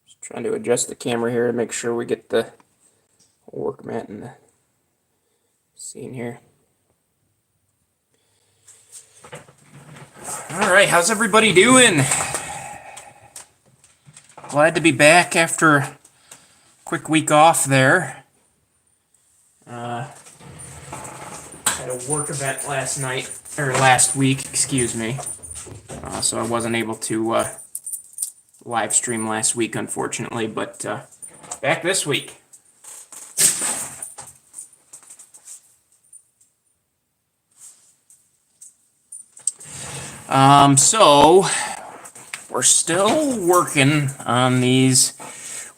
Just trying to adjust the camera here to make sure we get the work mat in the scene here. Alright, how's everybody doing? Glad to be back after a quick week off there. Had a work event last week, excuse me. So I wasn't able to live stream last week, unfortunately, but back this week. So we're still working on these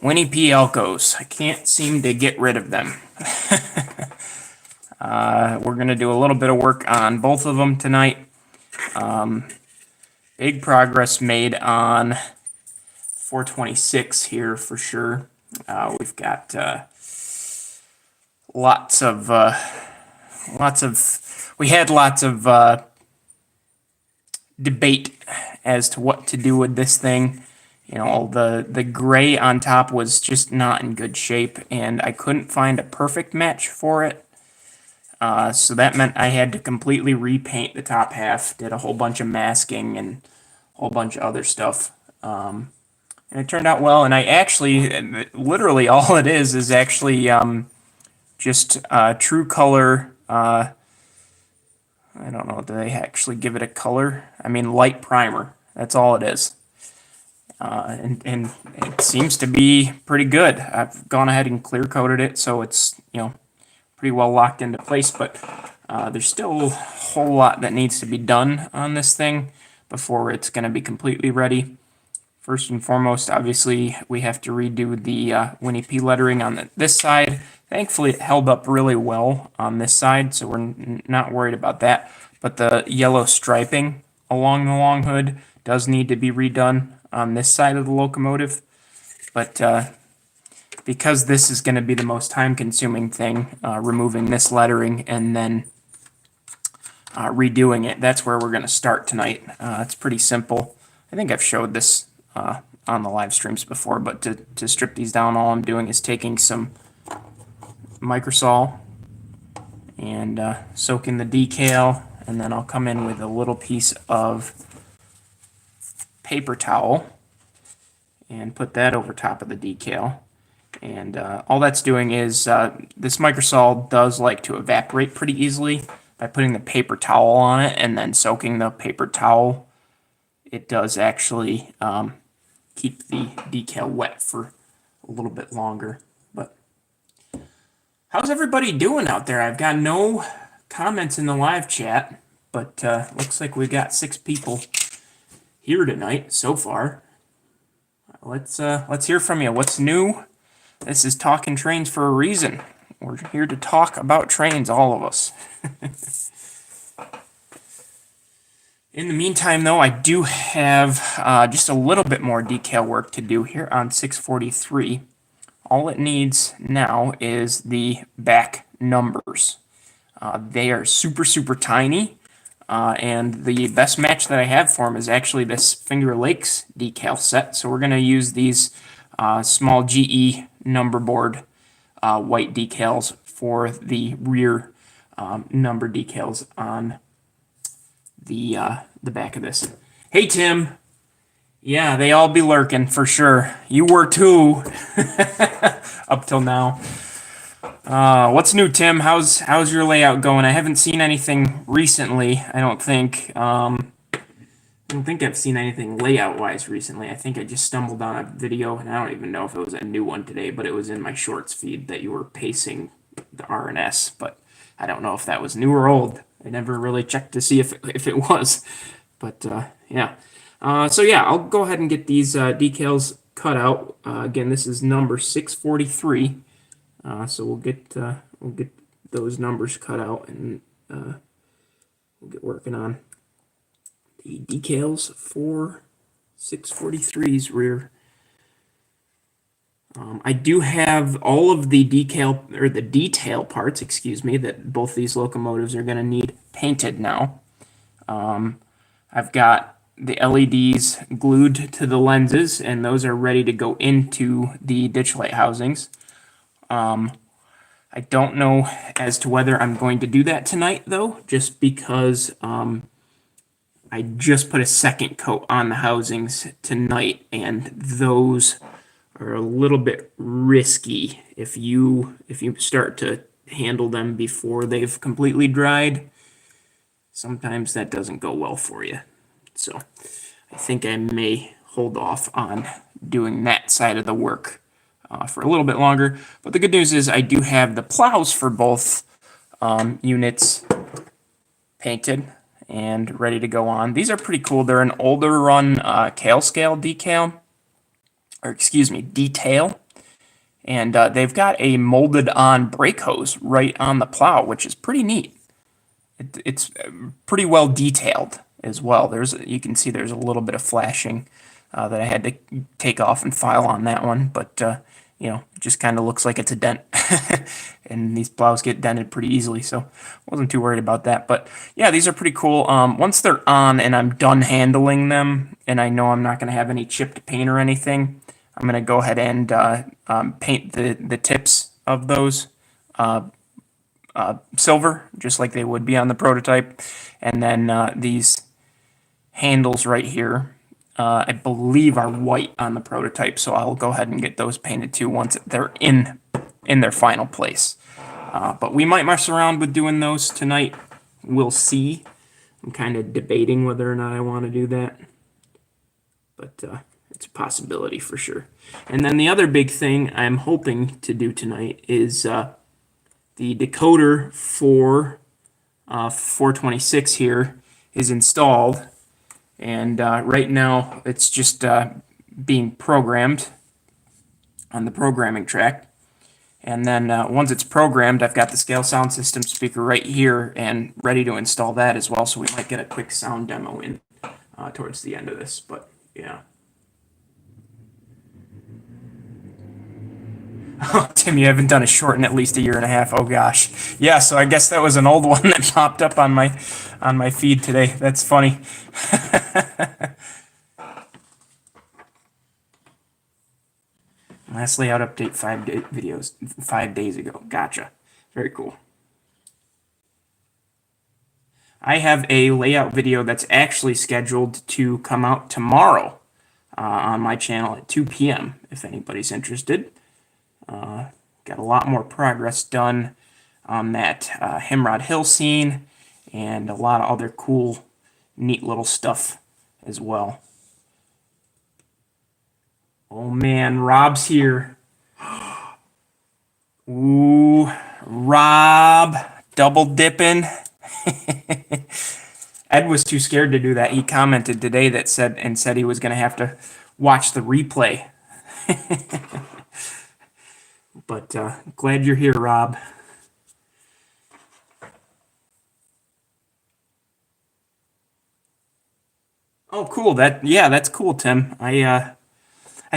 Winnie P. Elcos. I can't seem to get rid of them. We're going to do a little bit of work on both of them tonight. Big progress made on 426 here for sure. We've got we had lots of debate as to what to do with this thing. You know, the gray on top was just not in good shape, and I couldn't find a perfect match for it. So that meant I had to completely repaint the top half, did a whole bunch of masking and a whole bunch of other stuff. And it turned out well, and I actually, literally all it is actually just true color. I don't know, do they actually give it a color? I mean, light primer. That's all it is. And it seems to be pretty good. I've gone ahead and clear coated it, so it's, you know, pretty well locked into place, but there's still a whole lot that needs to be done on this thing before it's going to be completely ready. First and foremost, obviously, we have to redo the Winnie P lettering on this side. Thankfully, it held up really well on this side, so we're not worried about that. But the yellow striping along the long hood does need to be redone on this side of the locomotive. But because this is going to be the most time-consuming thing, removing this lettering and then redoing it, that's where we're going to start tonight. It's pretty simple. I think I've showed this on the live streams before, but to strip these down, all I'm doing is taking some microsol and soaking the decal, and then I'll come in with a little piece of paper towel and put that over top of the decal. And all that's doing is this microsol does like to evaporate pretty easily. By putting the paper towel on it and then soaking the paper towel, it does actually keep the decal wet for a little bit longer. But how's everybody doing out there? I've got no comments in the live chat, but looks like we've got 6 people here tonight so far. Let's hear from you. What's new? This is Talking Trains for a reason. We're here to talk about trains, all of us. In the meantime, though, I do have just a little bit more decal work to do here on 643. All it needs now is the back numbers. They are super, super tiny, and the best match that I have for them is actually this Finger Lakes decal set. So we're going to use these small GE number board white decals for the rear number decals on the back of this. Hey, Tim. Yeah, they all be lurking for sure. You were too, up till now. What's new, Tim? How's your layout going? I haven't seen anything recently. I don't think. I don't think I've seen anything layout-wise recently. I think I just stumbled on a video, and I don't even know if it was a new one today, but it was in my shorts feed that you were pacing the RNS, but I don't know if that was new or old. I never really checked to see if it was, but yeah. So yeah, I'll go ahead and get these decals cut out. Again, this is number 643, so we'll get those numbers cut out, and we'll get working on the decals for 643's rear. I do have all of the the detail parts, excuse me, that both these locomotives are going to need painted now. I've got the LEDs glued to the lenses, and those are ready to go into the ditch light housings. I don't know as to whether I'm going to do that tonight, though, just because I just put a second coat on the housings tonight, and those are a little bit risky if you start to handle them before they've completely dried. Sometimes that doesn't go well for you. So I think I may hold off on doing that side of the work for a little bit longer. But the good news is I do have the plows for both units painted and ready to go on. These are pretty cool. They're an older run Kale Scale decal, or excuse me, detail. And they've got a molded on brake hose right on the plow, which is pretty neat. It's pretty well detailed as well. You can see there's a little bit of flashing that I had to take off and file on that one, but it just kind of looks like it's a dent. And these plows get dented pretty easily, so wasn't too worried about that. But yeah, these are pretty cool. Once they're on and I'm done handling them, and I know I'm not going to have any chipped paint or anything, I'm going to go ahead and paint the tips of those silver, just like they would be on the prototype. And then these handles right here, I believe are white on the prototype, so I'll go ahead and get those painted too once they're in their final place. But we might mess around with doing those tonight. We'll see. I'm kind of debating whether or not I want to do that, but it's a possibility for sure. And then the other big thing I'm hoping to do tonight is the decoder for 426 here is installed, and right now it's just being programmed on the programming track. And then once it's programmed, I've got the Scale Sound System speaker right here and ready to install that as well, so we might get a quick sound demo in towards the end of this. But yeah. Oh, Tim, you haven't done a short in at least a year and a half. Oh gosh. Yeah, so I guess that was an old one that popped up on my feed today. That's funny. Last layout update 5 days ago. Gotcha. Very cool. I have a layout video that's actually scheduled to come out tomorrow on my channel at 2 p.m. if anybody's interested. Got a lot more progress done on that Himrod Hill scene and a lot of other cool, neat little stuff as well. Oh man, Rob's here. Ooh, Rob, double dipping. Ed was too scared to do that. He commented today that said he was going to have to watch the replay. But glad you're here, Rob. Oh, cool. That's cool, Tim. I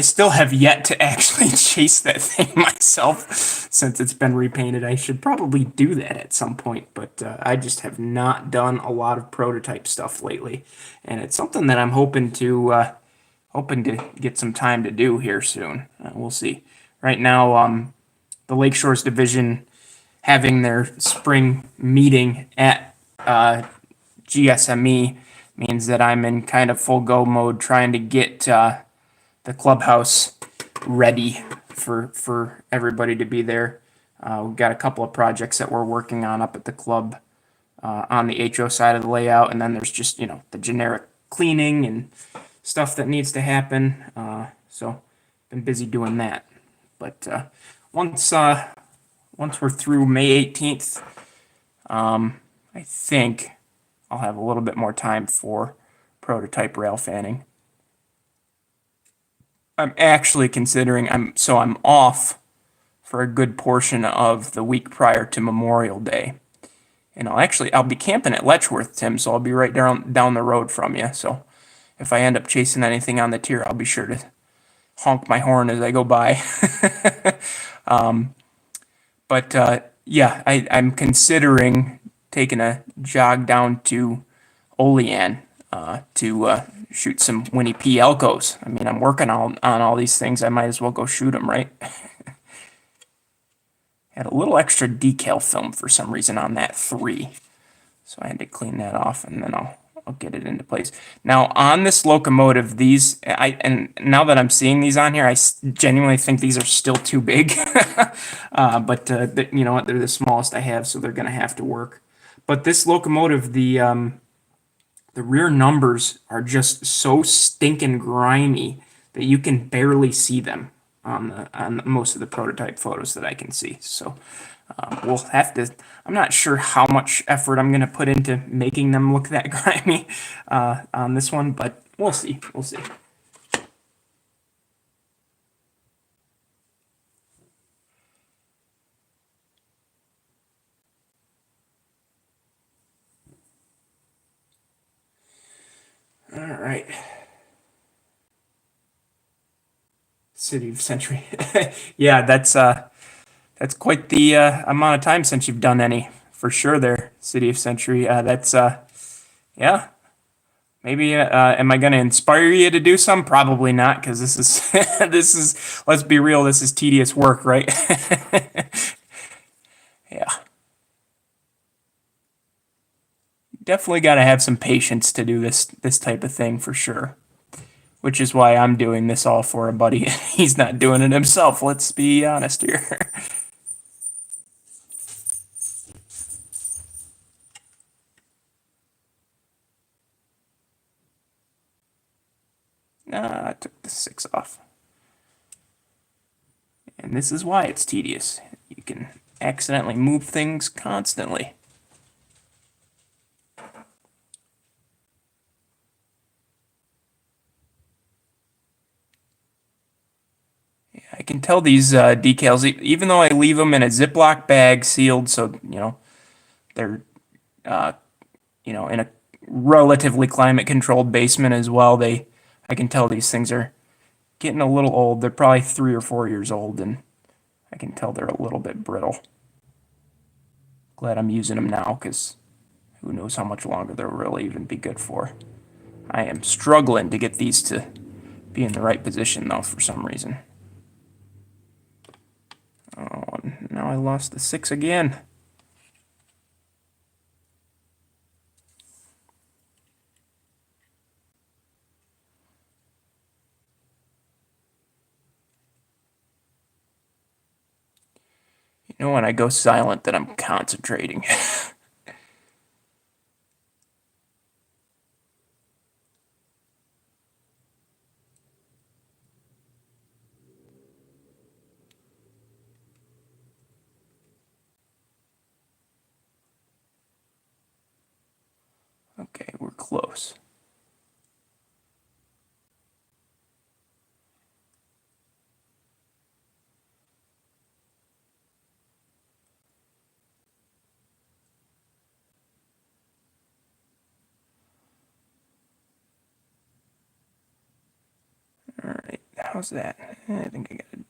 still have yet to actually chase that thing myself since it's been repainted. I should probably do that at some point, but I just have not done a lot of prototype stuff lately, and it's something that I'm hoping to get some time to do here soon. We'll see. Right now, the Lakeshores Division having their spring meeting at GSME means that I'm in kind of full go mode trying to get the clubhouse ready for everybody to be there. We've got a couple of projects that we're working on up at the club on the HO side of the layout, and then there's just the generic cleaning and stuff that needs to happen. So been busy doing that. But once we're through May 18th, I think I'll have a little bit more time for prototype rail fanning. I'm actually considering I'm off for a good portion of the week prior to Memorial Day. And I'll be camping at Letchworth, Tim, so I'll be right down the road from you. So if I end up chasing anything on the tier, I'll be sure to honk my horn as I go by. I'm considering taking a jog down to Olean to shoot some Winnie P. Elkos. I mean, I'm working on all these things. I might as well go shoot them, right? Had a little extra decal film for some reason on that 3. So I had to clean that off, and then I'll get it into place. Now on this locomotive, and now that I'm seeing these on here, I genuinely think these are still too big. But you know what? They're the smallest I have, so they're gonna have to work. But this locomotive, the rear numbers are just so stinking grimy that you can barely see them on most of the prototype photos that I can see. So we'll have to. I'm not sure how much effort I'm going to put into making them look that grimy on this one, but we'll see. We'll see. All right. City of Century. Yeah, that's quite the amount of time since you've done any, for sure there, City of Century. Yeah. Maybe, am I going to inspire you to do some? Probably not, because this is, let's be real, this is tedious work, right? Yeah. Definitely got to have some patience to do this type of thing, for sure. Which is why I'm doing this all for a buddy. He's not doing it himself, let's be honest here. I took the 6 off. And this is why it's tedious. You can accidentally move things constantly. Yeah, I can tell these decals, even though I leave them in a Ziploc bag sealed, so, you know, they're, you know, in a relatively climate-controlled basement as well, I can tell these things are getting a little old. They're probably 3 or 4 years old, and I can tell they're a little bit brittle. Glad I'm using them now, because who knows how much longer they'll really even be good for. I am struggling to get these to be in the right position, though, for some reason. Oh, and now I lost the 6 again. You know, when I go silent, that I'm concentrating. Okay, we're close. Alright, how's that? I think I got it.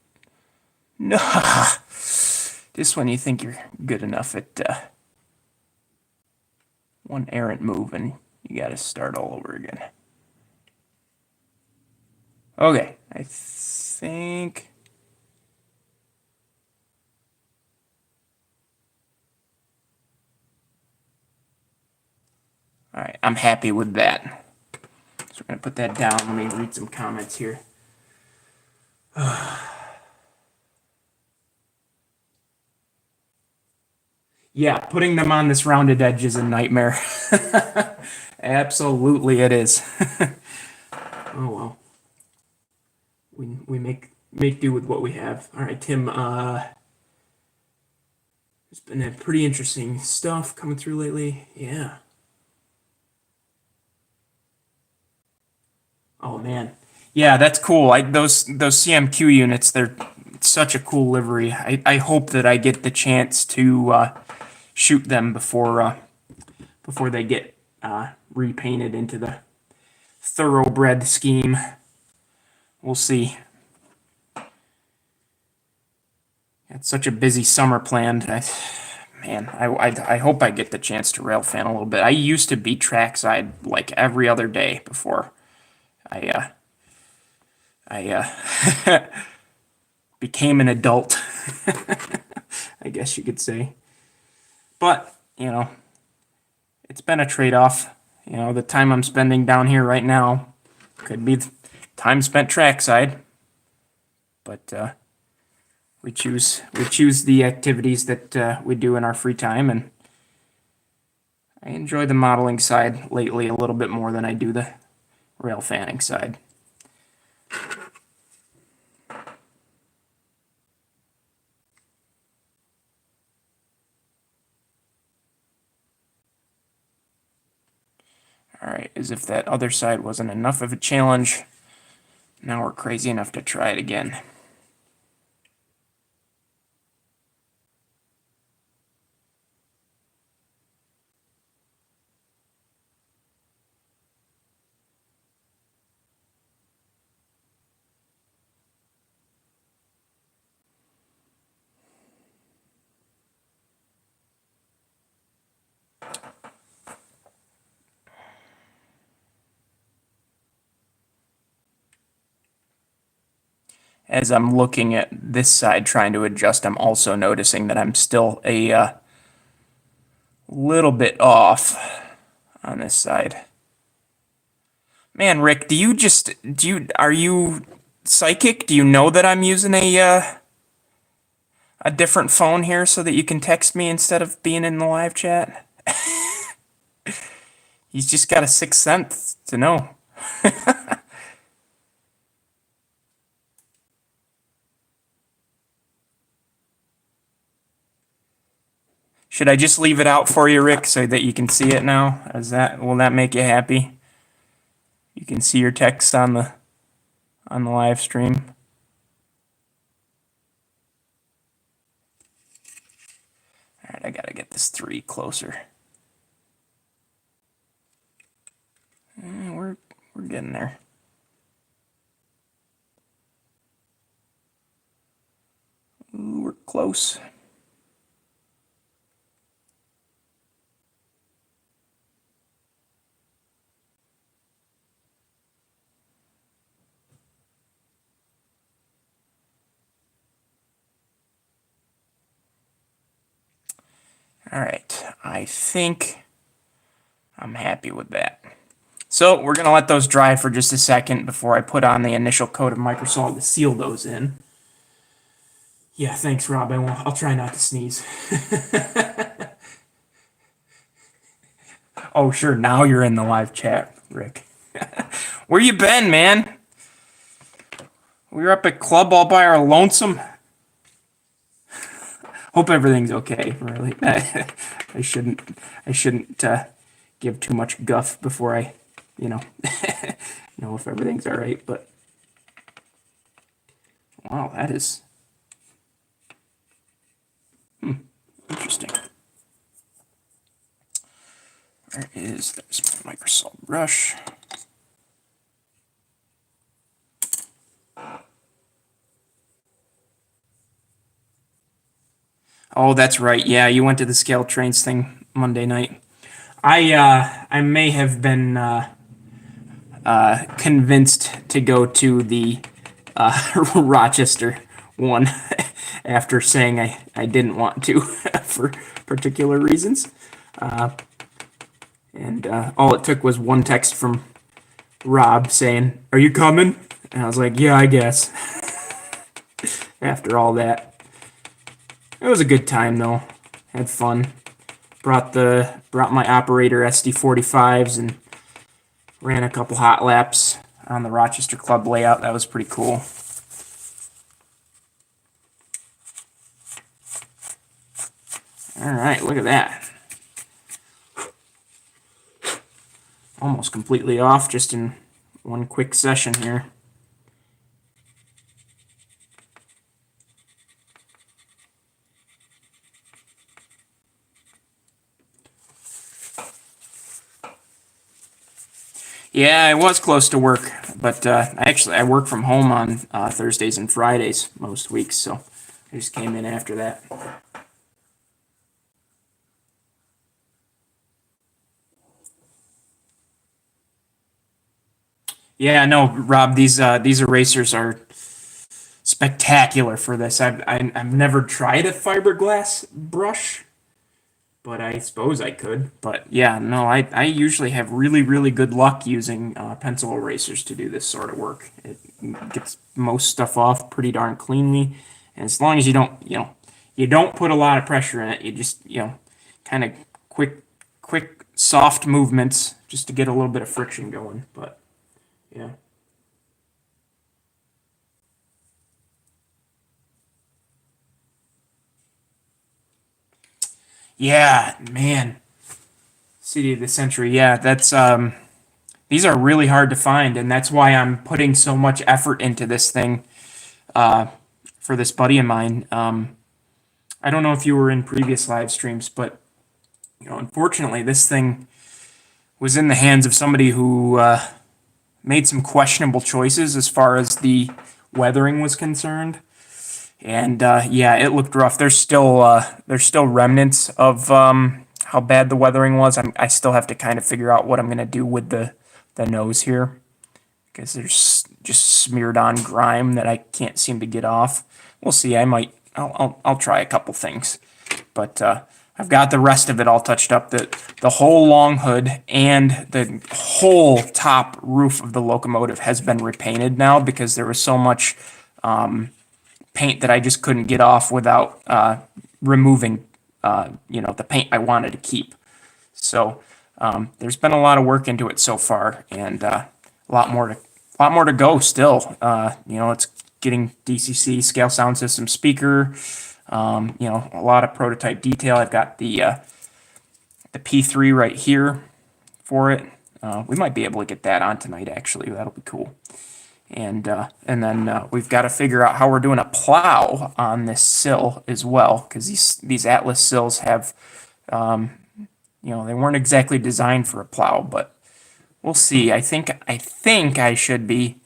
No! Just when you think you're good enough at one errant move and you gotta start all over again. Okay, I think... Alright, I'm happy with that. So we're going to put that down. Let me read some comments here. Yeah, putting them on this rounded edge is a nightmare. Absolutely it is. Oh well. We make do with what we have. Alright, Tim, there's been pretty interesting stuff coming through lately. Yeah. Oh man. Yeah, that's cool. Those CMQ units, they're such a cool livery. I hope that I get the chance to shoot them before they get repainted into the thoroughbred scheme. We'll see. It's such a busy summer planned. man, I hope I get the chance to rail fan a little bit. I used to be trackside like every other day before I became an adult, I guess you could say. But, it's been a trade-off. The time I'm spending down here right now could be time spent trackside, but we choose the activities that we do in our free time, and I enjoy the modeling side lately a little bit more than I do the rail fanning side. Alright, as if that other side wasn't enough of a challenge, now we're crazy enough to try it again. As I'm looking at this side trying to adjust, I'm also noticing that I'm still a little bit off on this side. Man, Rick, are you psychic? Do you know that I'm using a different phone here so that you can text me instead of being in the live chat? He's just got a sixth sense to know. Should I just leave it out for you, Rick, so that you can see it now? Will that make you happy? You can see your text on the live stream. All right, I gotta get this 3 closer. We're getting there. Ooh, we're close. All right, I think I'm happy with that. So we're going to let those dry for just a second before I put on the initial coat of Microsolid to seal those in. Yeah, thanks, Rob. I'll try not to sneeze. Oh, sure, now you're in the live chat, Rick. Where you been, man? We were up at club all by our lonesome. Hope everything's okay. Really, I shouldn't give too much guff before I, know if everything's all right. But wow, that is interesting. There's my Microsoft brush. Oh, that's right. Yeah, you went to the Scale Trains thing Monday night. I may have been convinced to go to the Rochester one after saying I didn't want to for particular reasons. And all it took was one text from Rob saying, "Are you coming?" And I was like, "Yeah, I guess." After all that. It was a good time though. Had fun. Brought my operator SD45s and ran a couple hot laps on the Rochester Club layout. That was pretty cool. All right, look at that. Almost completely off just in one quick session here. Yeah, I was close to work, but actually I work from home on Thursdays and Fridays most weeks, so I just came in after that. Yeah, no, Rob, these erasers are spectacular for this. I've never tried a fiberglass brush, but I suppose I could. But yeah, no, I usually have really good luck using pencil erasers to do this sort of work. It gets most stuff off pretty darn cleanly, and as long as you don't put a lot of pressure in it, you just, kind of quick soft movements just to get a little bit of friction going. But yeah. Yeah, man. City of the Century. Yeah, that's these are really hard to find, and that's why I'm putting so much effort into this thing for this buddy of mine. I don't know if you were in previous live streams, but unfortunately, this thing was in the hands of somebody who made some questionable choices as far as the weathering was concerned. And yeah, it looked rough. There's still remnants of how bad the weathering was. I still have to kind of figure out what I'm gonna do with the nose here because there's just smeared on grime that I can't seem to get off. We'll see. I'll try a couple things, but I've got the rest of it all touched up. The whole long hood and the whole top roof of the locomotive has been repainted now because there was so much paint that I just couldn't get off without removing, the paint I wanted to keep. So there's been a lot of work into it so far, and a lot more to go still. It's getting DCC scale sound system speaker. A lot of prototype detail. I've got the P3 right here for it. We might be able to get that on tonight. Actually, that'll be cool. And then we've got to figure out how we're doing a plow on this sill as well, because these Atlas sills have, they weren't exactly designed for a plow, but we'll see. I think I should be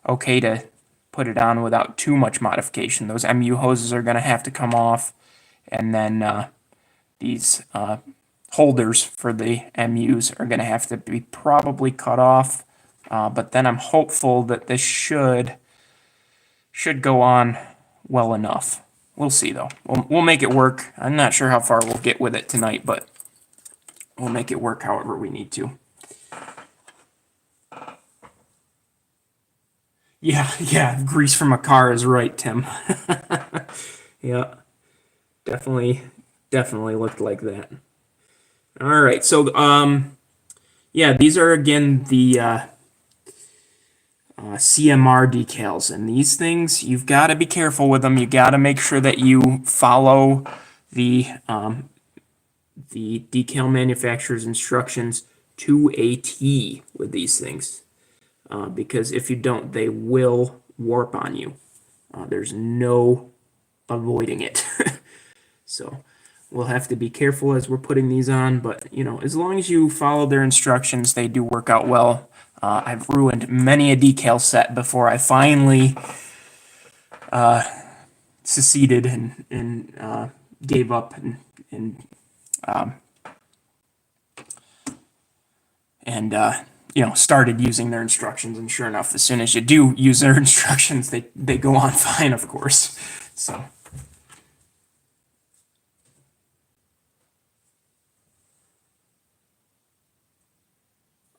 okay to put it on without too much modification. Those MU hoses are going to have to come off, and then these holders for the MUs are going to have to be probably cut off. But then I'm hopeful that this should go on well enough. We'll see though. We'll make it work. I'm not sure how far we'll get with it tonight, but we'll make it work however we need to. Yeah, yeah, grease from a car is right, Tim. Yeah, definitely, definitely looked like that. All right, so yeah, these are again the CMR decals, and these things you've got to be careful with them. You got to make sure that you follow the decal manufacturer's instructions to a T with these things, because if you don't, they will warp on you. There's no avoiding it. So we'll have to be careful as we're putting these on, but as long as you follow their instructions, they do work out well. I've ruined many a decal set before I finally seceded and gave up and um, started using their instructions. And sure enough, as soon as you do use their instructions, they go on fine, of course. So.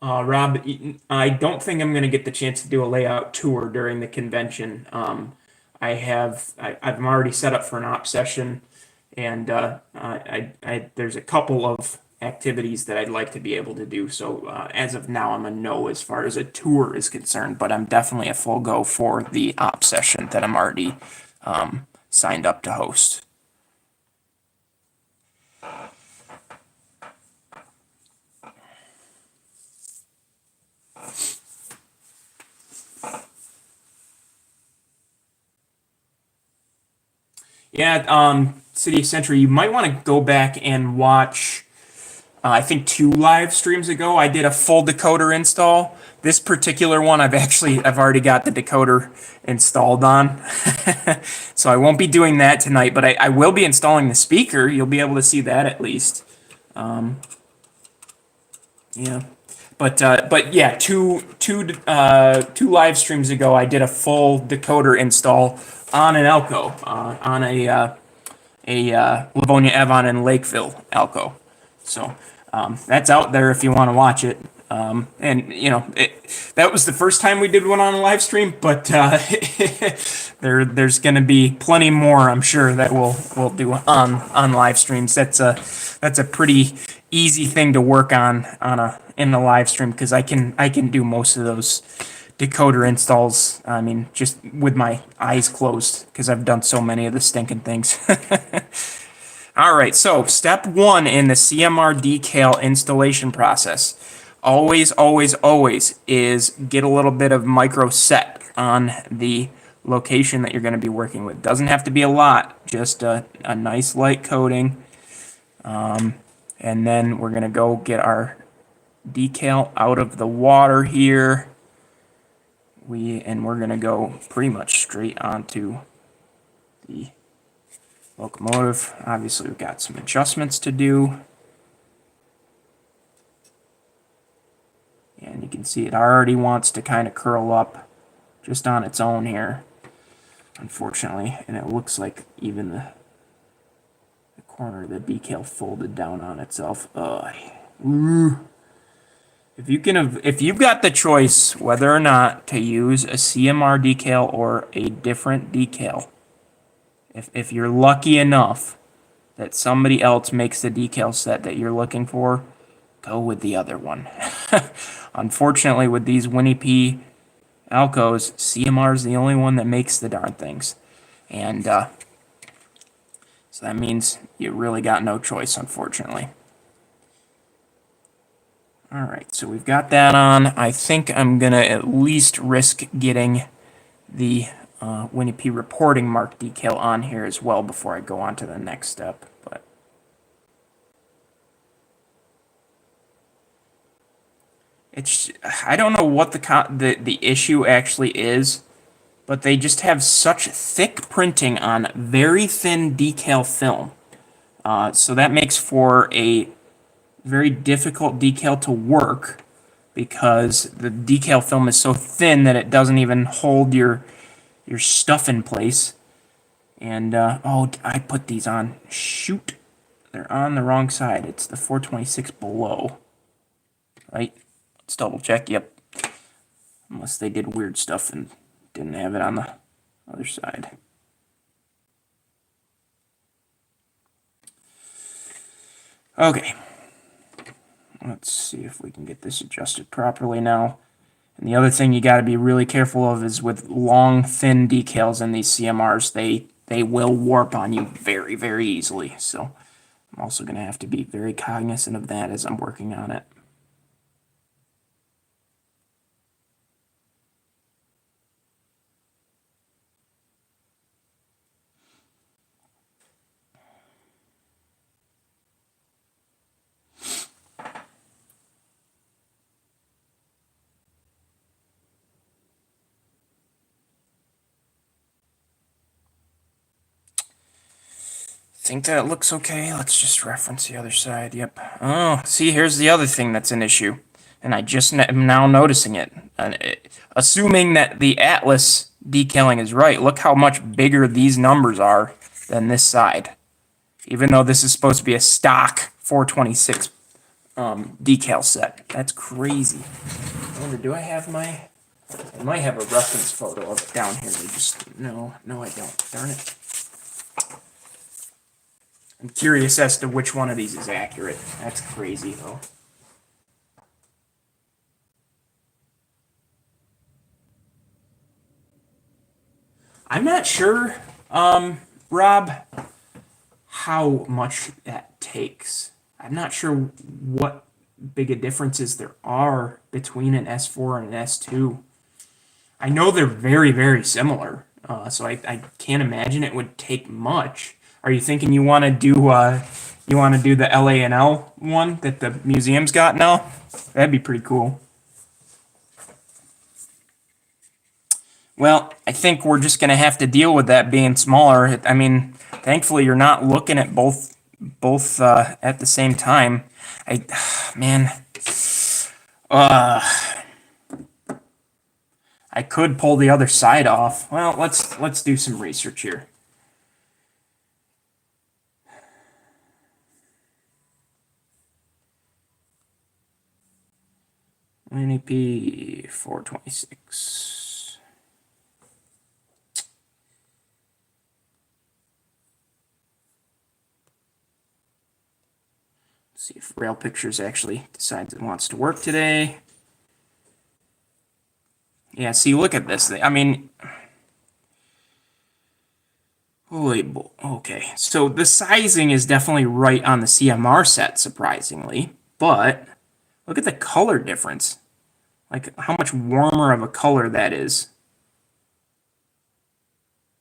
Rob, I don't think I'm going to get the chance to do a layout tour during the convention. I'm already set up for an op session, and there's a couple of activities that I'd like to be able to do. So as of now, I'm a no as far as a tour is concerned, but I'm definitely a full go for the op session that I'm already signed up to host. Yeah, City of Century, you might want to go back and watch. I think 2 live streams ago, I did a full decoder install. This particular one, I've already got the decoder installed on, so I won't be doing that tonight. But I will be installing the speaker. You'll be able to see that at least. Yeah, But yeah, two live streams ago, I did a full decoder install on an Elko, on a Livonia Avon and Lakeville Elko. So that's out there if you want to watch it. And you know, that was the first time we did one on a live stream, but there's going to be plenty more, I'm sure, that we'll do on live streams. That's a pretty easy thing to work on in a live stream, because I can do most of those decoder installs. I mean, just with my eyes closed, because I've done so many of the stinking things. All right, so step one in the CMR decal installation process, always, always, always, is get a little bit of micro set on the location that you're going to be working with. Doesn't have to be a lot, just a nice light coating. And then we're going to go get our decal out of the water here. We're going to go pretty much straight onto the locomotive. Obviously, we've got some adjustments to do. And you can see it already wants to kind of curl up just on its own here, unfortunately. And it looks like even the corner of the decal folded down on itself. If you've got the choice whether or not to use a CMR decal or a different decal, if you're lucky enough that somebody else makes the decal set that you're looking for, go with the other one. Unfortunately, with these Winnie P Alcos, CMR is the only one that makes the darn things. And so that means you really got no choice, unfortunately. All right, so we've got that on. I think I'm going to at least risk getting the Winnie P reporting mark decal on here as well before I go on to the next step. But I don't know what the issue actually is, but they just have such thick printing on very thin decal film. So that makes for a very difficult decal to work, because the decal film is so thin that it doesn't even hold your stuff in place. And oh, I put these on. Shoot, they're on the wrong side. It's the 426 below, right? Let's double check. Yep. Unless they did weird stuff and didn't have it on the other side. Okay. Let's see if we can get this adjusted properly now. And the other thing you got to be really careful of is with long, thin decals in these CMRs, they will warp on you very, very easily. So I'm also going to have to be very cognizant of that as I'm working on it. Think that it looks okay. Let's just reference the other side. Yep. Oh, see, here's the other thing that's an issue. And I just am now noticing it. Assuming that the Atlas decaling is right, look how much bigger these numbers are than this side. Even though this is supposed to be a stock 426 decal set. That's crazy. I wonder, do I have my... I might have a reference photo of it down here. No, I don't. Darn it. I'm curious as to which one of these is accurate. That's crazy, though. I'm not sure, Rob, how much that takes. I'm not sure what big a differences there are between an S4 and an S2. I know they're very, very similar, so I can't imagine it would take much. Are you thinking you want to do the LA&L one that the museum's got now? That'd be pretty cool. Well, I think we're just gonna have to deal with that being smaller. I mean, thankfully you're not looking at both at the same time. Man. I could pull the other side off. Well, let's do some research here. NEP 426. See if Rail Pictures actually decides it wants to work today. Yeah, see, look at this thing. I mean, holy, okay. So the sizing is definitely right on the CMR set, surprisingly, but look at the color difference. Like how much warmer of a color that is.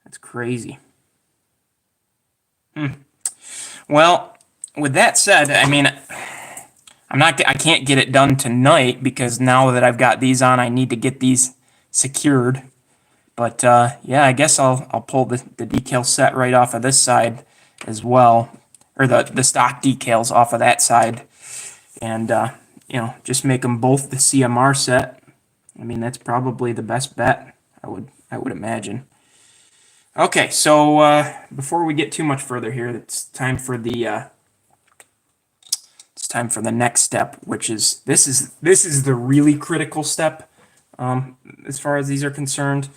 That's crazy. Well, with that said, I mean, I can't get it done tonight because now that I've got these on, I need to get these secured. But yeah, I guess I'll pull the decal set right off of this side as well, or the stock decals off of that side, and you know, just make them both the CMR set. I mean, that's probably the best bet. I would imagine. Okay, so before we get too much further here, it's time for the next step, which is this is the really critical step as far as these are concerned.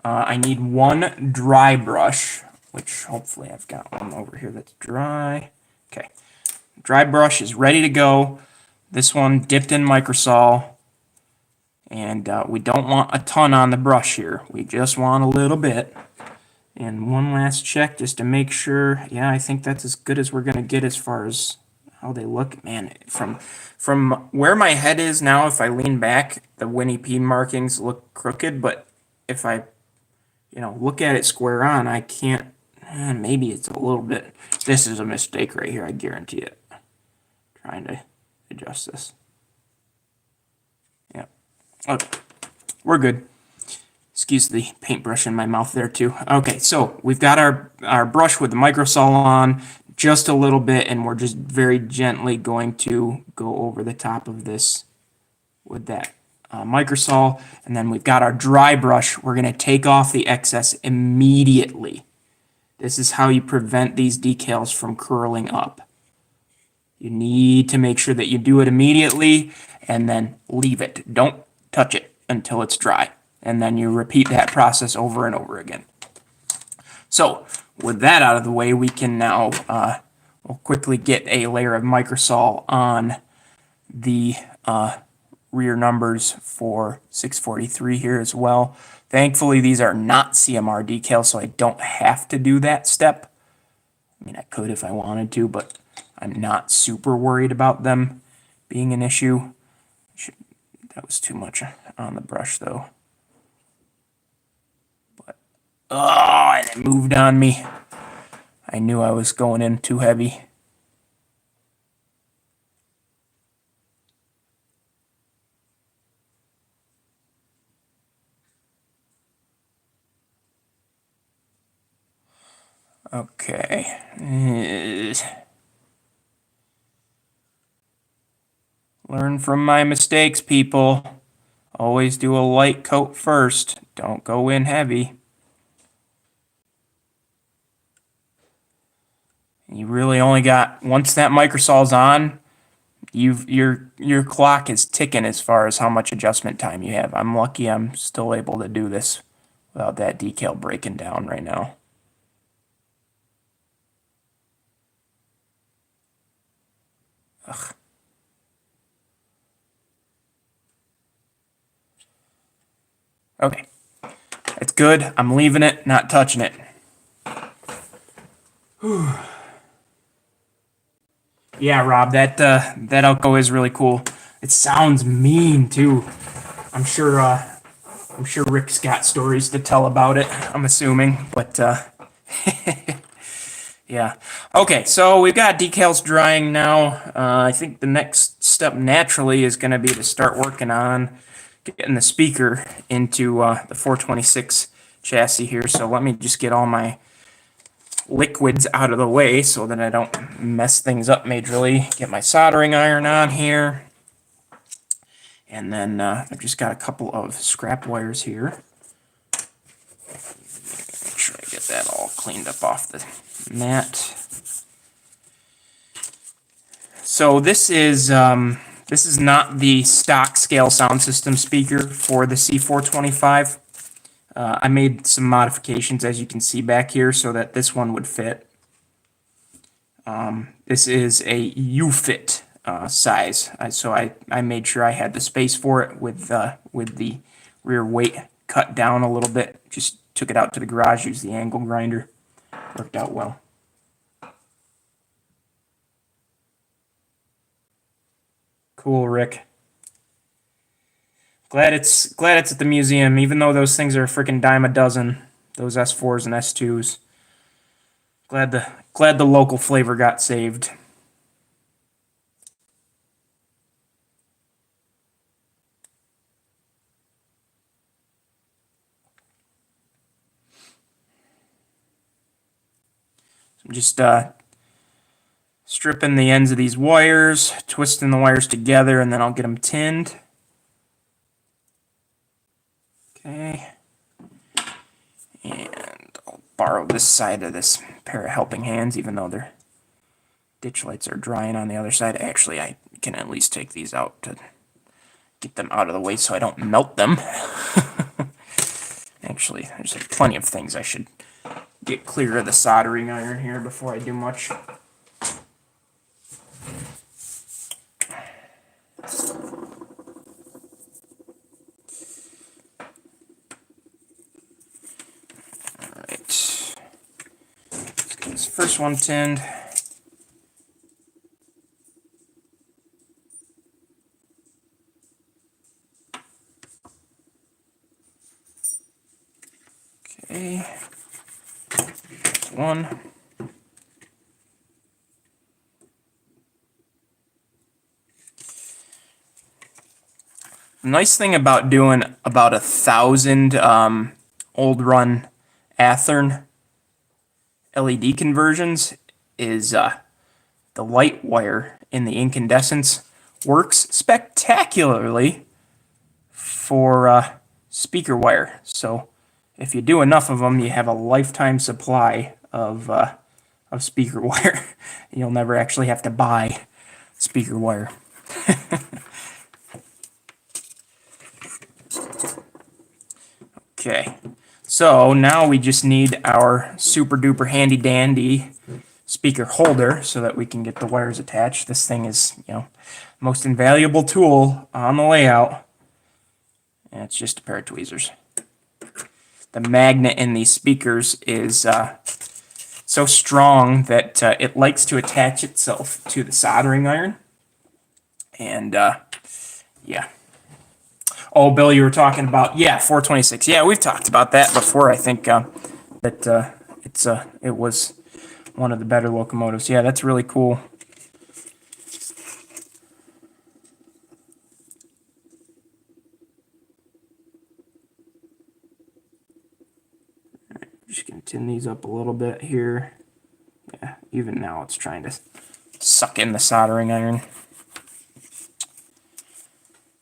I need one dry brush, which hopefully I've got one over here that's dry. Okay, dry brush is ready to go. This one dipped in microsol, and we don't want a ton on the brush here. We just want a little bit. And one last check just to make sure. Yeah, I think that's as good as we're gonna get as far as how they look. Man, from where my head is now, if I lean back, the Winnie P markings look crooked, but if I look at it square on, I can't. Maybe it's a little bit. This is a mistake right here. I guarantee it. Trying to adjust this. Yeah. Okay. We're good. Excuse the paintbrush in my mouth there too. Okay, so we've got our brush with the microsol on just a little bit, and we're just very gently going to go over the top of this with that microsol, and then we've got our dry brush. We're going to take off the excess immediately. This is how you prevent these decals from curling up. You need to make sure that you do it immediately and then leave it. Don't touch it until it's dry. And then you repeat that process over and over again. So with that out of the way, we can now we'll quickly get a layer of microsol on the rear numbers for 643 here as well. Thankfully, these are not CMR decals, so I don't have to do that step. I mean, I could if I wanted to, but I'm not super worried about them being an issue. That was too much on the brush, though. But, oh, and it moved on me. I knew I was going in too heavy. Okay. Learn from my mistakes, people. Always do a light coat first. Don't go in heavy. You really only got, once that microsol's on, your clock is ticking as far as how much adjustment time you have. I'm lucky I'm still able to do this without that decal breaking down right now. Ugh. Okay, it's good. I'm leaving it, not touching it. Whew. Yeah, Rob, that Elko is really cool. It sounds mean too. I'm sure Rick's got stories to tell about it. I'm assuming, but yeah. Okay, so we've got decals drying now. I think the next step naturally is going to be to start working on getting the speaker into the 426 chassis here. So let me just get all my liquids out of the way so that I don't mess things up majorly. Get my soldering iron on here. And then I've just got a couple of scrap wires here. Make sure I get that all cleaned up off the mat. So this is not the stock scale sound system speaker for the C425. I made some modifications, as you can see back here, so that this one would fit. This is a U-fit size, so I made sure I had the space for it with the rear weight cut down a little bit. Just took it out to the garage, used the angle grinder. Worked out well. Cool, Rick. Glad it's at the museum, even though those things are a freaking dime a dozen. Those S4s and S2s. Glad the local flavor got saved. I'm just stripping the ends of these wires, twisting the wires together, and then I'll get them tinned. Okay. And I'll borrow this side of this pair of helping hands, even though their ditch lights are drying on the other side. Actually, I can at least take these out to get them out of the way so I don't melt them. Actually, there's plenty of things I should get clear of the soldering iron here before I do much. Alright. Let's get this first one tinned. Okay. One. Nice thing about doing about 1,000 old run Athearn LED conversions is the light wire in the incandescence works spectacularly for speaker wire. So if you do enough of them, you have a lifetime supply of speaker wire. You'll never actually have to buy speaker wire. Okay, so now we just need our super duper handy dandy speaker holder so that we can get the wires attached. This thing is, most invaluable tool on the layout. And it's just a pair of tweezers. The magnet in these speakers is so strong that it likes to attach itself to the soldering iron. And yeah. Oh, Bill, you were talking about, 426. Yeah, we've talked about that before. I think that it was one of the better locomotives. Yeah, that's really cool. Just gonna tin these up a little bit here. Yeah, even now it's trying to suck in the soldering iron.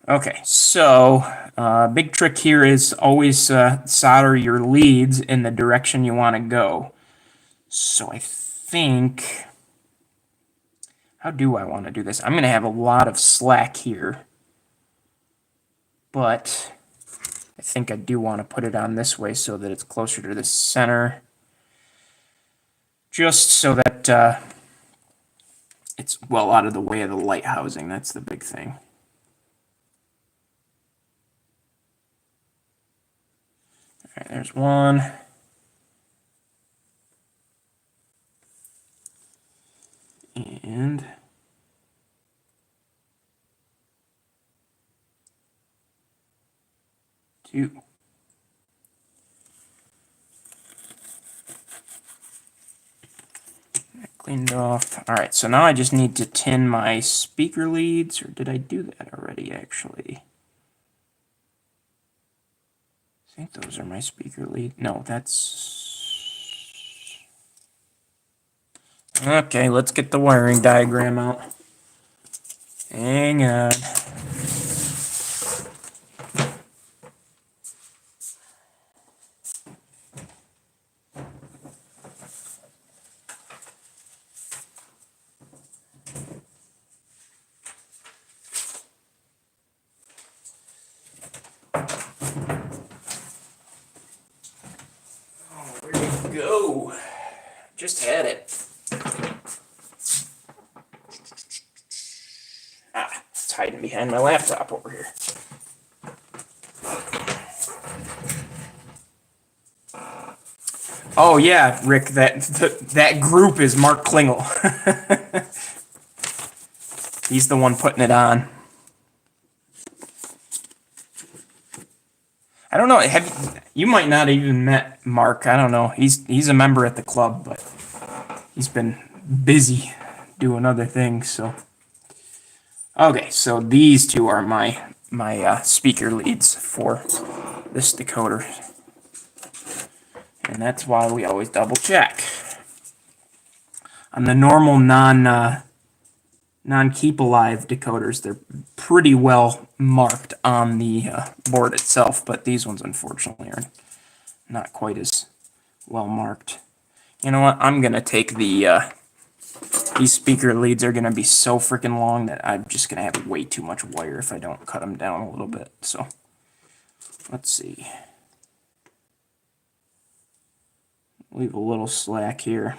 Okay, so big trick here is always solder your leads in the direction you want to go. So I think, how do I want to do this? I'm going to have a lot of slack here, but I think I do want to put it on this way so that it's closer to the center, just so that it's well out of the way of the light housing. That's the big thing. All right, there's one. And two. Cleaned off. All right, so now I just need to tin my speaker leads, or did I do that already, actually? I think those are my speaker lead. No, that's... Okay, let's get the wiring diagram out. Hang on. go. Just had it. It's hiding behind my laptop over here. Oh yeah, Rick, that group is Mark Klingel. He's the one putting it on. I don't know. You might not even met Mark. I don't know. He's a member at the club, but he's been busy doing other things. So okay, so these two are my speaker leads for this decoder, and that's why we always double check. On the normal non-keep alive decoders, they're pretty well marked on the board itself, but these ones unfortunately are not quite as well marked. You know what? I'm gonna take these speaker leads are gonna be so freaking long that I'm just gonna have way too much wire if I don't cut them down a little bit. So let's see. Leave a little slack here.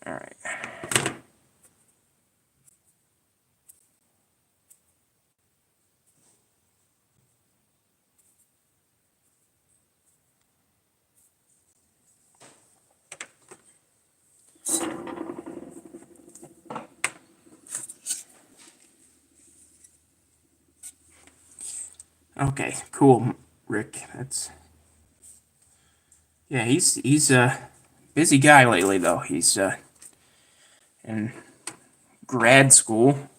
All right. Okay, cool, Rick. Yeah, he's a busy guy lately though. He's in grad school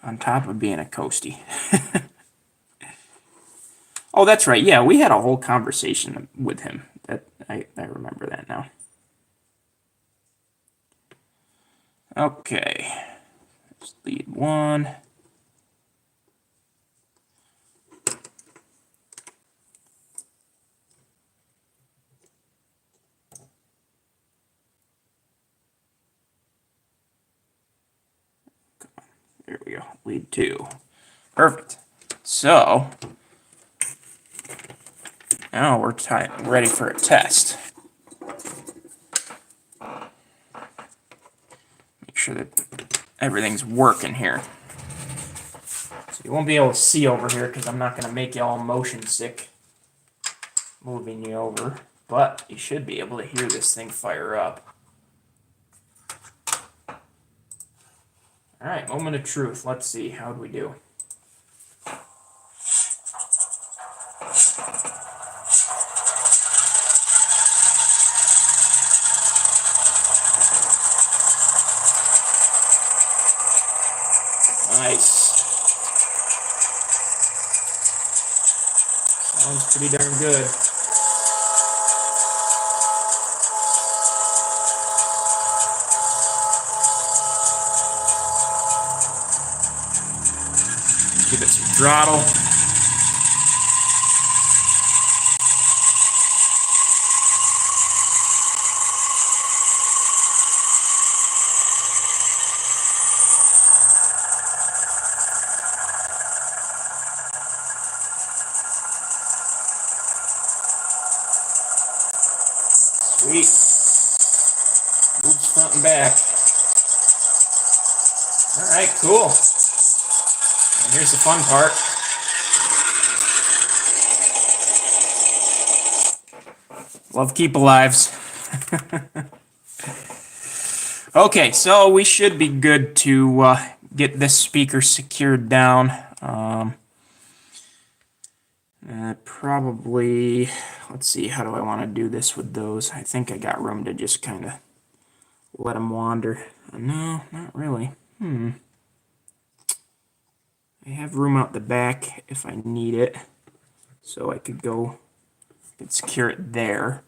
on top of being a coastie. Oh, that's right. Yeah, we had a whole conversation with him. I remember that now. Okay. Let's lead one. There we go. Lead two. Perfect. So now we're ready for a test. Make sure that everything's working here. So you won't be able to see over here because I'm not going to make you all motion sick moving you over, but you should be able to hear this thing fire up. All right, moment of truth. Let's see. How'd we do? Nice. Sounds pretty darn good. Give it some throttle. Sweet. Moves front and back. All right, cool. And here's the fun part. Love keep alives. Okay, so we should be good to get this speaker secured down. Probably, let's see, how do I want to do this with those? I think I got room to just kind of let them wander. No, not really. I have room out the back if I need it, so I could go and secure it there.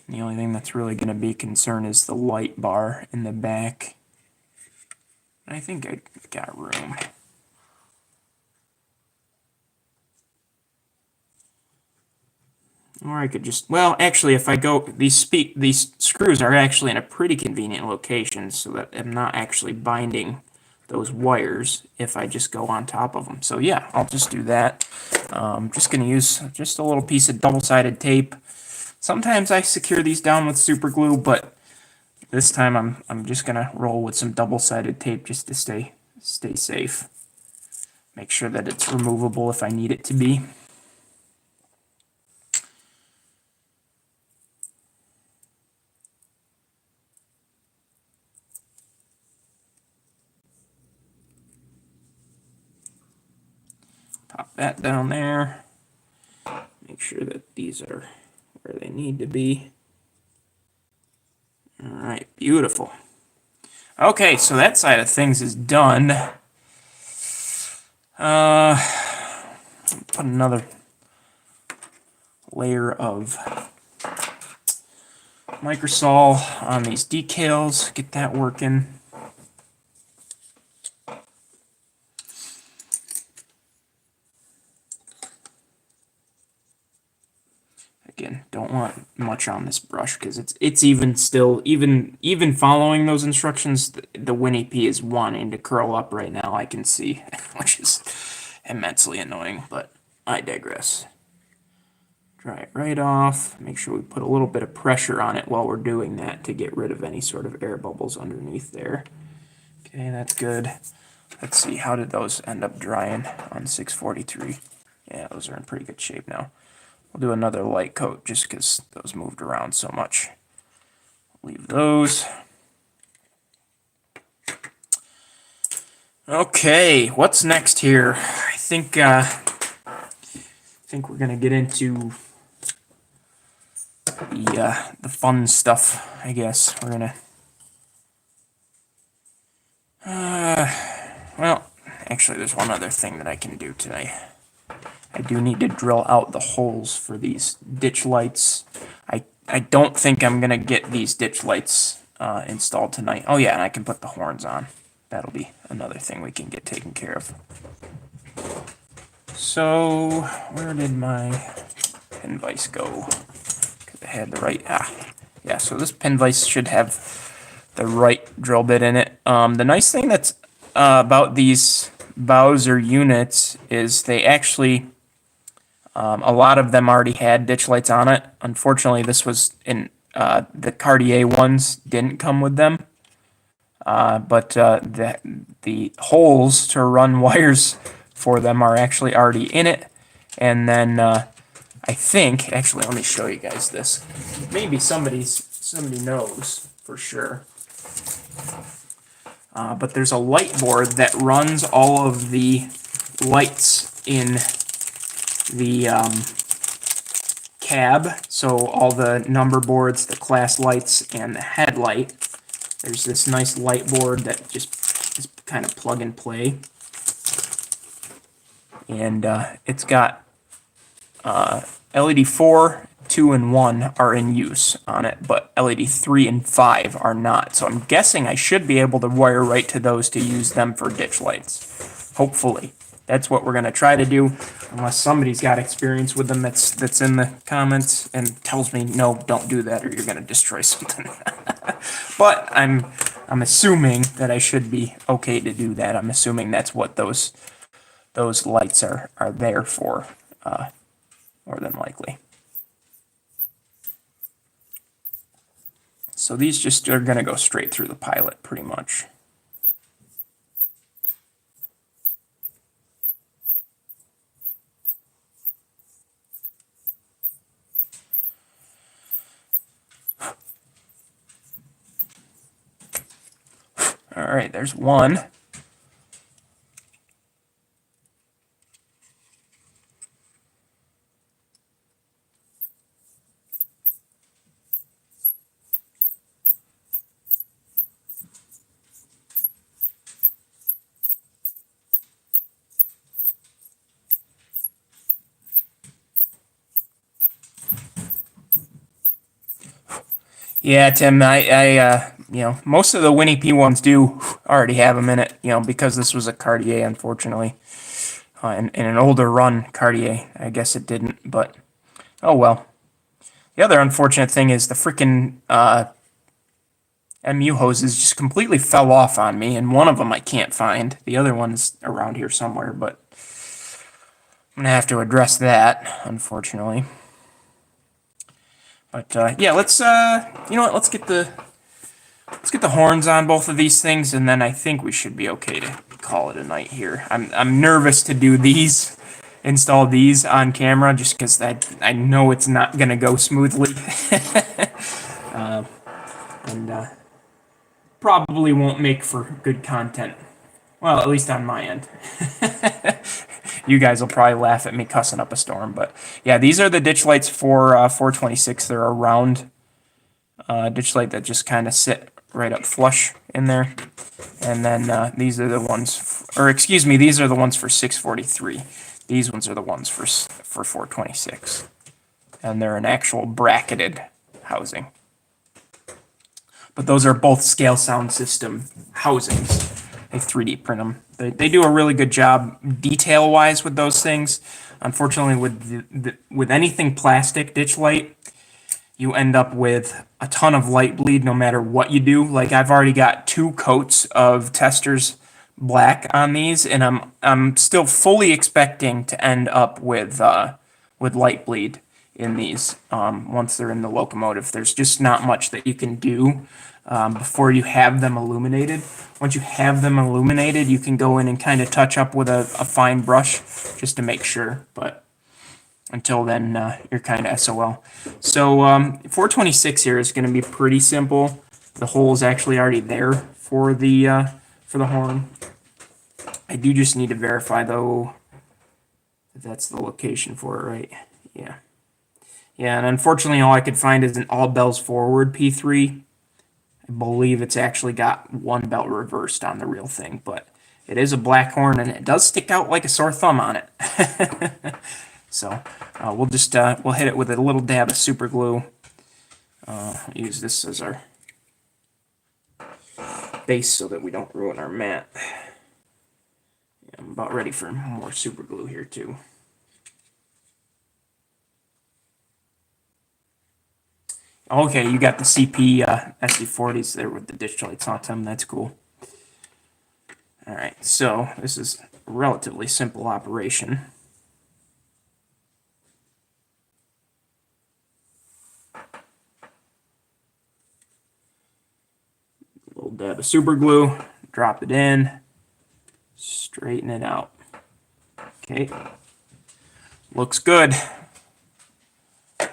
And the only thing that's really going to be a concern is the light bar in the back. I think I got room. Or I could just, well, actually, if I go, these screws are actually in a pretty convenient location so that I'm not actually binding those wires if I just go on top of them. So yeah, I'll just do that. Just going to use just a little piece of double-sided tape. Sometimes I secure these down with super glue, but this time I'm just going to roll with some double-sided tape just to stay safe. Make sure that it's removable if I need it to be. Pop that down there. Make sure that these are where they need to be. All right, beautiful. Okay, so that side of things is done. Put another layer of microsol on these decals, get that working. Again, don't want much on this brush because it's even still even following those instructions, the Winnie P is wanting to curl up right now, I can see, which is immensely annoying, but I digress. Dry it right off. Make sure we put a little bit of pressure on it while we're doing that to get rid of any sort of air bubbles underneath there. Okay, that's good. Let's see, how did those end up drying on 643? Yeah, those are in pretty good shape now. We'll do another light coat just because those moved around so much. Leave those. Okay, what's next here? I think we're gonna get into the fun stuff. I guess we're gonna. Well, actually, there's one other thing that I can do today. I do need to drill out the holes for these ditch lights. I don't think I'm gonna get these ditch lights installed tonight. Oh yeah, and I can put the horns on. That'll be another thing we can get taken care of. So, where did my pin vise go? Because I had the right, yeah, so this pin vise should have the right drill bit in it. The nice thing that's about these Bowser units is they actually, a lot of them already had ditch lights on it. Unfortunately, this was in, the Cartier ones didn't come with them. But the holes to run wires for them are actually already in it. And then I think, actually, let me show you guys this. Maybe somebody knows for sure. But there's a light board that runs all of the lights in the cab. So all the number boards, the class lights, and the headlight. There's this nice light board that just is kind of plug and play. And it's got LED 4, 2, and 1 are in use on it, but LED 3 and 5 are not. So I'm guessing I should be able to wire right to those to use them for ditch lights. Hopefully. That's what we're going to try to do, unless somebody's got experience with them that's in the comments and tells me, no, don't do that or you're going to destroy something. But I'm assuming that I should be okay to do that. I'm assuming that's what those lights are there for, more than likely. So these just are going to go straight through the pilot pretty much. All right, there's one. Yeah, Tim, you know, most of the Winnie P ones do already have them in it, you know, because this was a Cartier, unfortunately. In an older run Cartier, I guess it didn't, but oh well. The other unfortunate thing is the freaking MU hoses just completely fell off on me, and one of them I can't find. The other one's around here somewhere, but I'm gonna have to address that, unfortunately. But yeah, let's you know what? Let's get the horns on both of these things, and then I think we should be okay to call it a night here. I'm nervous to do these, install these on camera, just because I know it's not gonna go smoothly, and probably won't make for good content. Well, at least on my end. You guys will probably laugh at me cussing up a storm, but yeah, these are the ditch lights for 426. They're a round ditch light that just kind of sit right up flush in there. And then these are the ones, or excuse me, these are the ones for 643. These ones are the ones for 426. And they're an actual bracketed housing. But those are both scale sound system housings. They 3D print them. They do a really good job detail-wise with those things. Unfortunately, with anything plastic ditch light, you end up with a ton of light bleed no matter what you do. Like I've already got 2 coats of testers black on these, and I'm still fully expecting to end up with light bleed in these once they're in the locomotive. There's just not much that you can do before you have them illuminated. Once you have them illuminated, you can go in and kind of touch up with a fine brush just to make sure. But until then, you're kind of SOL. So 426 here is going to be pretty simple. The hole is actually already there for the horn. I do just need to verify though that that's the location for it, right? Yeah. Yeah, and unfortunately all I could find is an all bells forward P3. I believe it's actually got one belt reversed on the real thing, but it is a black horn and it does stick out like a sore thumb on it. So we'll just we'll hit it with a little dab of super glue. Use this as our base so that we don't ruin our mat. Yeah, I'm about ready for more super glue here too. Okay, you got the CP SD40s there with the ditch lights on them. That's cool. All right, so this is a relatively simple operation. A little dab of super glue, drop it in, straighten it out. Okay, looks good.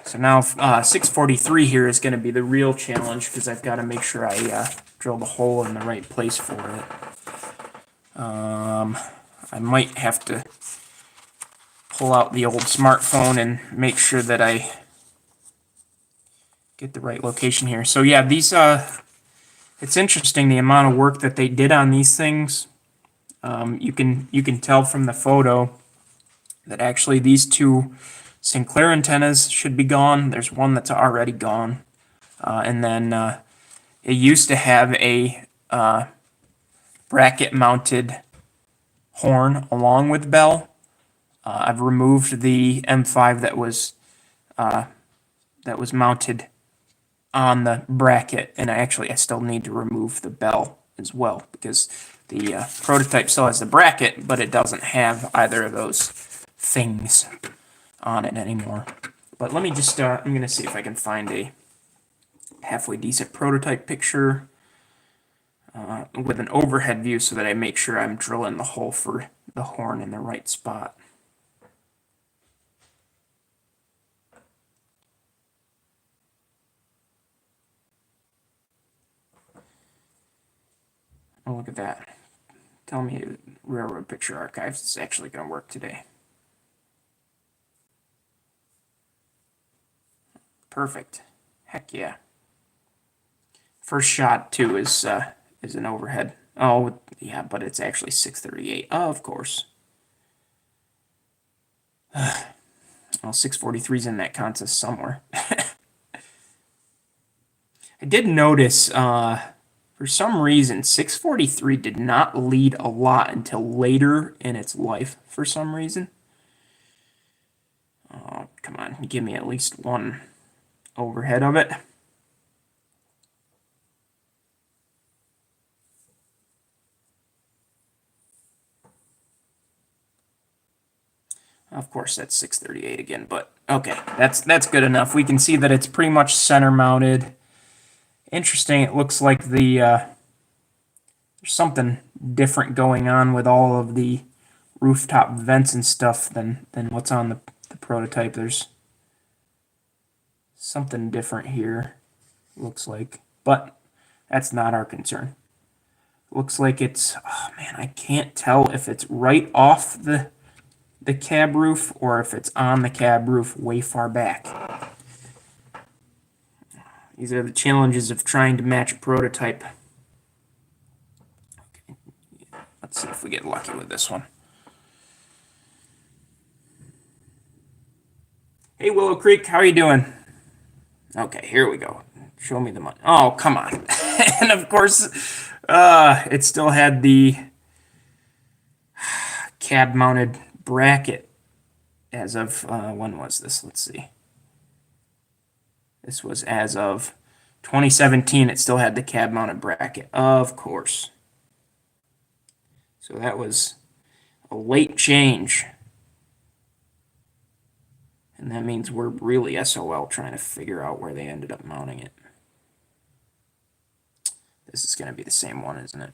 So now 643 here is going to be the real challenge because I've got to make sure I drill the hole in the right place for it. I might have to pull out the old smartphone and make sure that I get the right location here. So yeah, these it's interesting the amount of work that they did on these things. You can tell from the photo that actually these 2 Sinclair antennas should be gone. There's one that's already gone. And then it used to have a bracket mounted horn along with bell. I've removed the M5 that was mounted on the bracket, and I still need to remove the bell as well because the prototype still has the bracket, but it doesn't have either of those things on it anymore. But let me just, I'm going to see if I can find a halfway decent prototype picture with an overhead view so that I make sure I'm drilling the hole for the horn in the right spot. Oh, look at that. Tell me Railroad Picture Archives is actually going to work today. Perfect. Heck yeah. First shot too is an overhead. Oh yeah, but it's actually 638. Oh, of course. Well, 643's in that contest somewhere. I did notice for some reason 643 did not lead a lot until later in its life for some reason. Oh, come on, give me at least one overhead of it. Of course, that's 638 again, but okay, that's good enough. We can see that it's pretty much center mounted. Interesting, it looks like there's something different going on with all of the rooftop vents and stuff than what's on the prototype. There's something different here, looks like, but that's not our concern. Looks like it's, oh man, I can't tell if it's right off the cab roof or if it's on the cab roof way far back. These are the challenges of trying to match a prototype. Okay. Let's see if we get lucky with this one. Hey, Willow Creek, how are you doing? Okay, here we go. Show me the money. Oh, come on. And of course, it still had the cab-mounted bracket as of, when was this? Let's see. This was as of 2017. It still had the cab-mounted bracket, of course. So that was a late change. And that means we're really SOL trying to figure out where they ended up mounting it. This is going to be the same one, isn't it?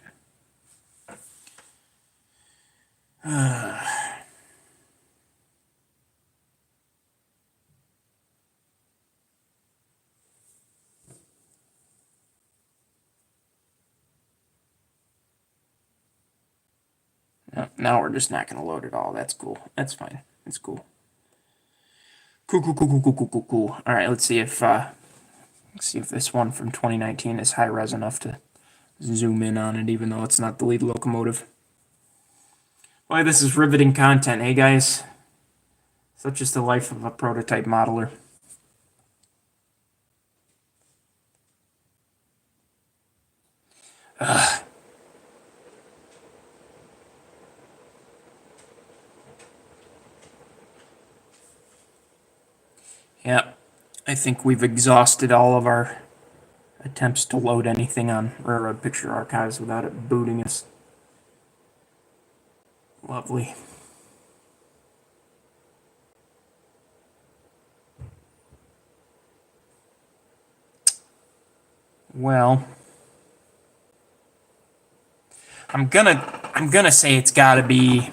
Now we're just not going to load it all. That's cool. That's fine. That's cool. Cool. All right, let's see if this one from 2019 is high res enough to zoom in on it, even though it's not the lead locomotive. Boy, this is riveting content, hey guys? Such is the life of a prototype modeler. Yeah, I think we've exhausted all of our attempts to load anything on Railroad Picture Archives without it booting us. Lovely. Well, I'm gonna say it's gotta be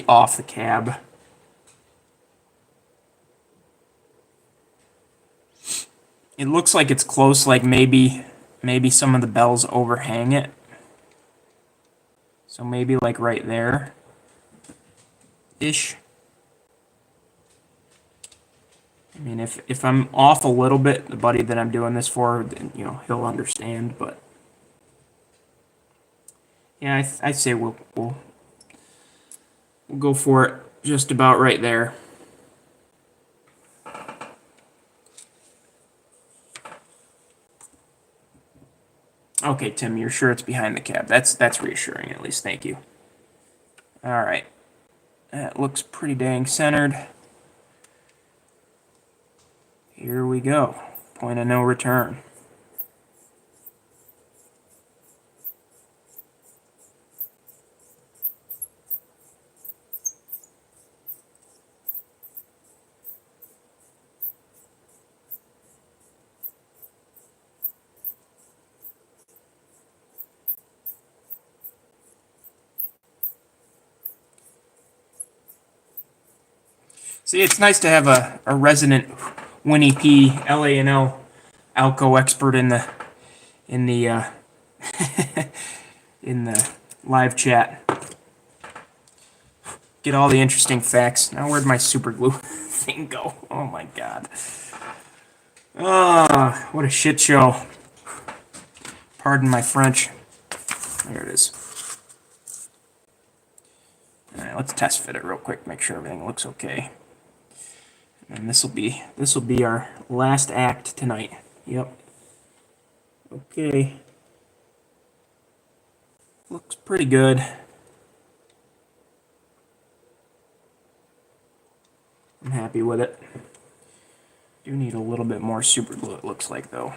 off the cab. It looks like it's close, like maybe some of the bells overhang it. So maybe like right there ish. I mean, if I'm off a little bit, the buddy that I'm doing this for, you know, he'll understand, but yeah, I say we'll go for it just about right there. Okay, Tim, you're sure it's behind the cab. That's reassuring, at least. Thank you. All right. That looks pretty dang centered. Here we go. Point of no return. See, it's nice to have a resident Winnie P. LA&L Alco expert in the in the live chat. Get all the interesting facts. Now where'd my super glue thing go? Oh my god. Ah, what a shit show. Pardon my French. There it is. Alright, let's test fit it real quick, make sure everything looks okay. And this will be our last act tonight. Yep. Okay. Looks pretty good. I'm happy with it. Do need a little bit more super glue, it looks like, though.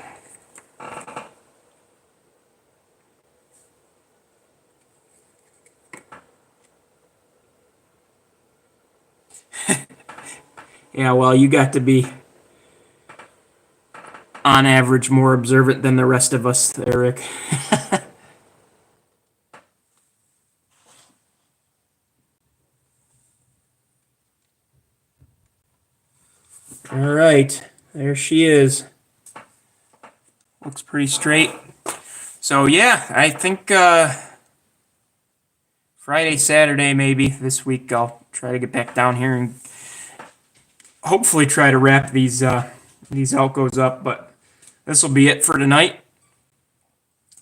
Yeah, well, you got to be, on average, more observant than the rest of us, Eric. All right, there she is. Looks pretty straight. So yeah, I think Friday, Saturday, maybe this week I'll try to get back down here and hopefully try to wrap these Elcos up. But this will be it for tonight.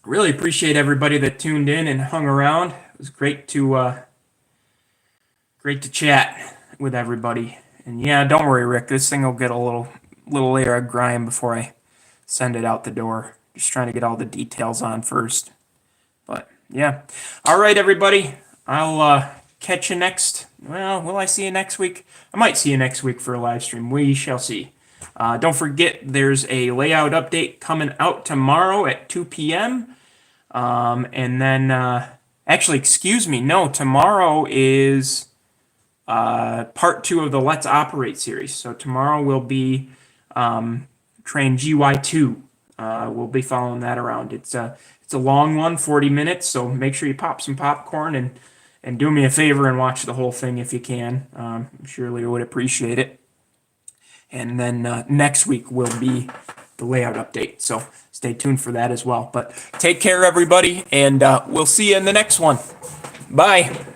Really appreciate everybody that tuned in and hung around. It was great to chat with everybody. And yeah, don't worry, Rick. This thing will get a little layer of grime before I send it out the door. Just trying to get all the details on first. But yeah. All right, everybody. I'll catch you next. Well, will I see you next week? I might see you next week for a live stream. We shall see. Don't forget, there's a layout update coming out tomorrow at 2 p.m. And then, actually, excuse me, no, tomorrow is part 2 of the Let's Operate series. So tomorrow will be train GY2. We'll be following that around. It's a long one, 40 minutes, so make sure you pop some popcorn and do me a favor and watch the whole thing if you can. Surely would appreciate it. And then next week will be the layout update, so stay tuned for that as well. But take care, everybody, and we'll see you in the next one. Bye.